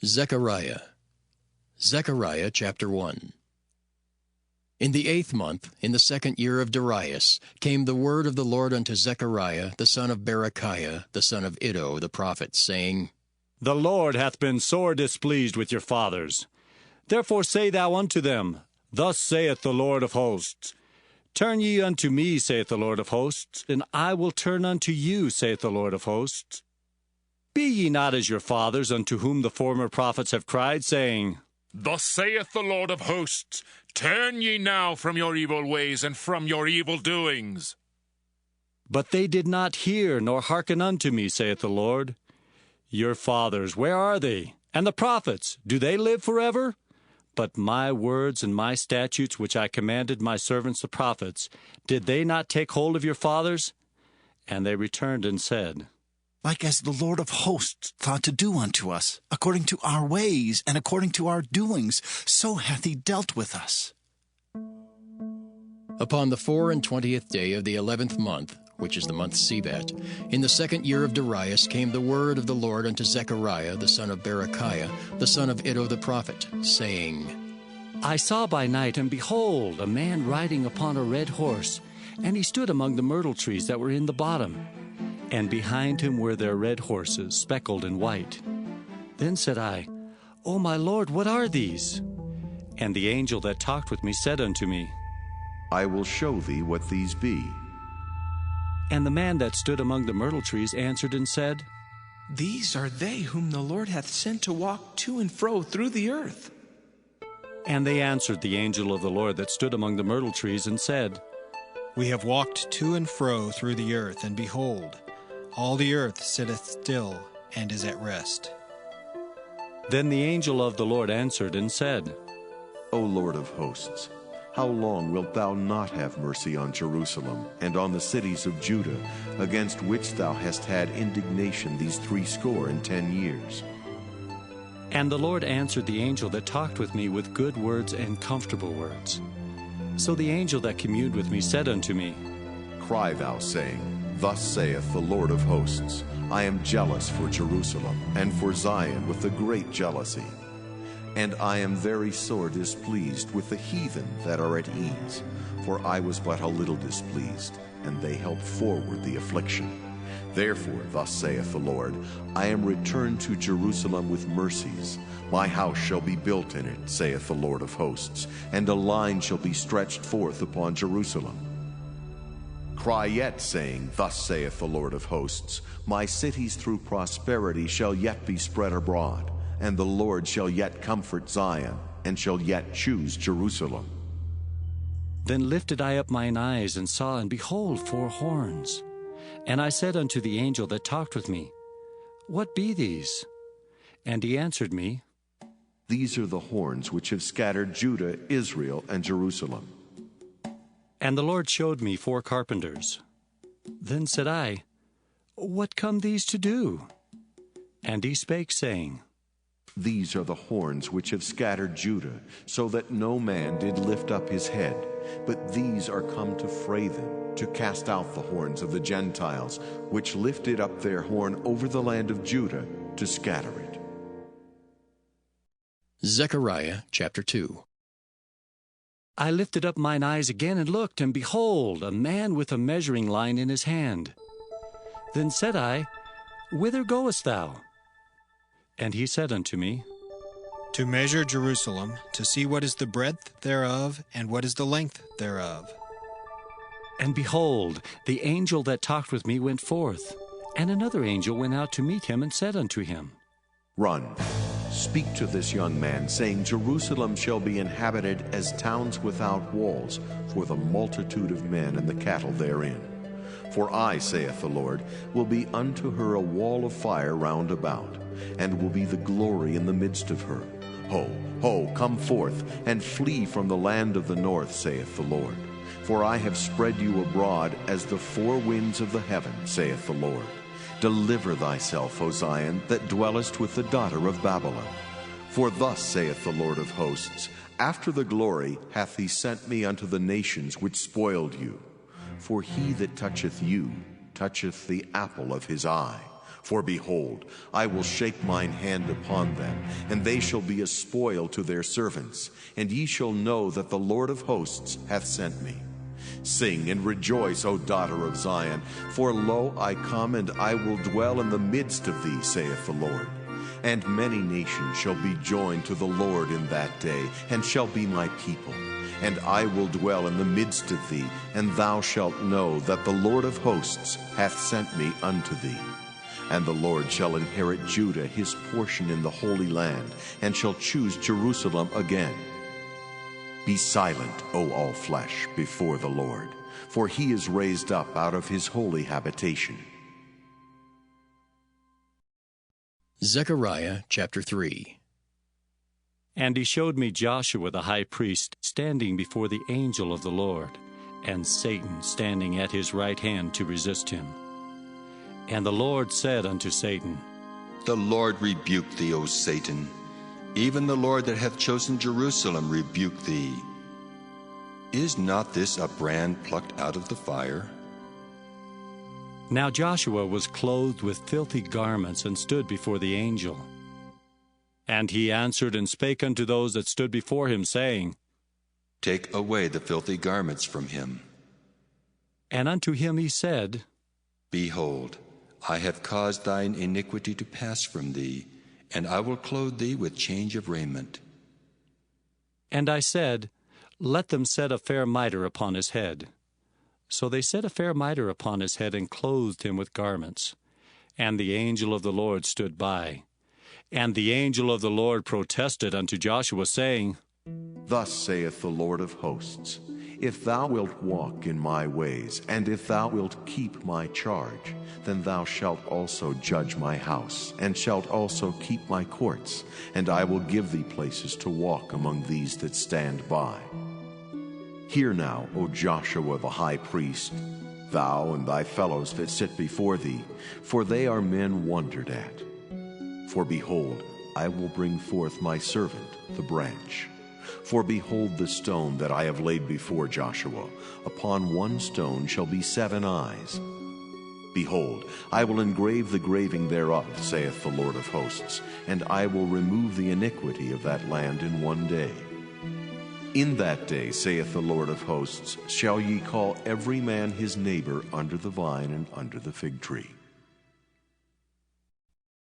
Zechariah. Zechariah chapter 1. In the 8th month, in the 2nd year of Darius, came the word of the Lord unto Zechariah, the son of Berechiah, the son of Iddo, the prophet, saying, The Lord hath been sore displeased with your fathers. Therefore say thou unto them, Thus saith the Lord of hosts, Turn ye unto me, saith the Lord of hosts, and I will turn unto you, saith the Lord of hosts. Be ye not as your fathers, unto whom the former prophets have cried, saying, Thus saith the Lord of hosts, Turn ye now from your evil ways and from your evil doings. But they did not hear nor hearken unto me, saith the Lord. Your fathers, where are they? And the prophets, do they live forever? But my words and my statutes, which I commanded my servants the prophets, did they not take hold of your fathers? And they returned and said, Like as the Lord of hosts thought to do unto us, according to our ways and according to our doings, so hath he dealt with us. Upon the 24th day of the 11th month, which is the month Sebat, in the 2nd year of Darius came the word of the Lord unto Zechariah, the son of Berechiah, the son of Iddo the prophet, saying, I saw by night, and behold, a man riding upon a red horse, and he stood among the myrtle trees that were in the bottom. And behind him were their red horses, speckled and white. Then said I, O my Lord, what are these? And the angel that talked with me said unto me, I will show thee what these be. And the man that stood among the myrtle trees answered and said, These are they whom the Lord hath sent to walk to and fro through the earth. And they answered the angel of the Lord that stood among the myrtle trees and said, We have walked to and fro through the earth, and behold, all the earth sitteth still and is at rest. Then the angel of the Lord answered and said, O Lord of hosts, how long wilt thou not have mercy on Jerusalem and on the cities of Judah, against which thou hast had indignation these 60 years? And the Lord answered the angel that talked with me with good words and comfortable words. So the angel that communed with me said unto me, Cry thou, saying, Thus saith the Lord of hosts, I am jealous for Jerusalem and for Zion with a great jealousy. And I am very sore displeased with the heathen that are at ease, for I was but a little displeased, and they helped forward the affliction. Therefore, thus saith the Lord, I am returned to Jerusalem with mercies. My house shall be built in it, saith the Lord of hosts, and a line shall be stretched forth upon Jerusalem. Cry yet, saying, Thus saith the Lord of hosts, My cities through prosperity shall yet be spread abroad, and the Lord shall yet comfort Zion, and shall yet choose Jerusalem. Then lifted I up mine eyes, and saw, and behold, 4 horns. And I said unto the angel that talked with me, What be these? And he answered me, These are the horns which have scattered Judah, Israel, and Jerusalem. And the Lord showed me 4 carpenters. Then said I, What come these to do? And he spake, saying, These are the horns which have scattered Judah, so that no man did lift up his head. But these are come to fray them, to cast out the horns of the Gentiles, which lifted up their horn over the land of Judah, to scatter it. Zechariah chapter 2. I lifted up mine eyes again, and looked, and behold, a man with a measuring line in his hand. Then said I, Whither goest thou? And he said unto me, To measure Jerusalem, to see what is the breadth thereof, and what is the length thereof. And behold, the angel that talked with me went forth, and another angel went out to meet him, and said unto him, Run, speak to this young man, saying, Jerusalem shall be inhabited as towns without walls, for the multitude of men and the cattle therein. For I, saith the Lord, will be unto her a wall of fire round about, and will be the glory in the midst of her. Ho, ho, come forth, and flee from the land of the north, saith the Lord. For I have spread you abroad as the 4 winds of the heaven, saith the Lord. Deliver thyself, O Zion, that dwellest with the daughter of Babylon. For thus saith the Lord of hosts, After the glory hath he sent me unto the nations which spoiled you. For he that toucheth you toucheth the apple of his eye. For behold, I will shake mine hand upon them, and they shall be a spoil to their servants, and ye shall know that the Lord of hosts hath sent me. Sing and rejoice, O daughter of Zion, for lo, I come, and I will dwell in the midst of thee, saith the Lord. And many nations shall be joined to the Lord in that day, and shall be my people. And I will dwell in the midst of thee, and thou shalt know that the Lord of hosts hath sent me unto thee. And the Lord shall inherit Judah his portion in the Holy Land, and shall choose Jerusalem again. Be silent, O all flesh, before the Lord, for he is raised up out of his holy habitation. Zechariah chapter 3. And he showed me Joshua the high priest standing before the angel of the Lord, and Satan standing at his right hand to resist him. And the Lord said unto Satan, The Lord rebuke thee, O Satan. Even the Lord that hath chosen Jerusalem rebuke thee. Is not this a brand plucked out of the fire? Now Joshua was clothed with filthy garments, and stood before the angel. And he answered and spake unto those that stood before him, saying, Take away the filthy garments from him. And unto him he said, Behold, I have caused thine iniquity to pass from thee, and I will clothe thee with change of raiment. And I said, Let them set a fair mitre upon his head. So they set a fair mitre upon his head, and clothed him with garments. And the angel of the Lord stood by. And the angel of the Lord protested unto Joshua, saying, Thus saith the Lord of hosts, If thou wilt walk in my ways, and if thou wilt keep my charge, then thou shalt also judge my house, and shalt also keep my courts, and I will give thee places to walk among these that stand by. Hear now, O Joshua the high priest, thou and thy fellows that sit before thee, for they are men wondered at. For behold, I will bring forth my servant, the branch. For behold the stone that I have laid before Joshua. Upon one stone shall be 7 eyes. Behold, I will engrave the graving thereof, saith the Lord of hosts, and I will remove the iniquity of that land in one day. In that day, saith the Lord of hosts, shall ye call every man his neighbor under the vine and under the fig tree.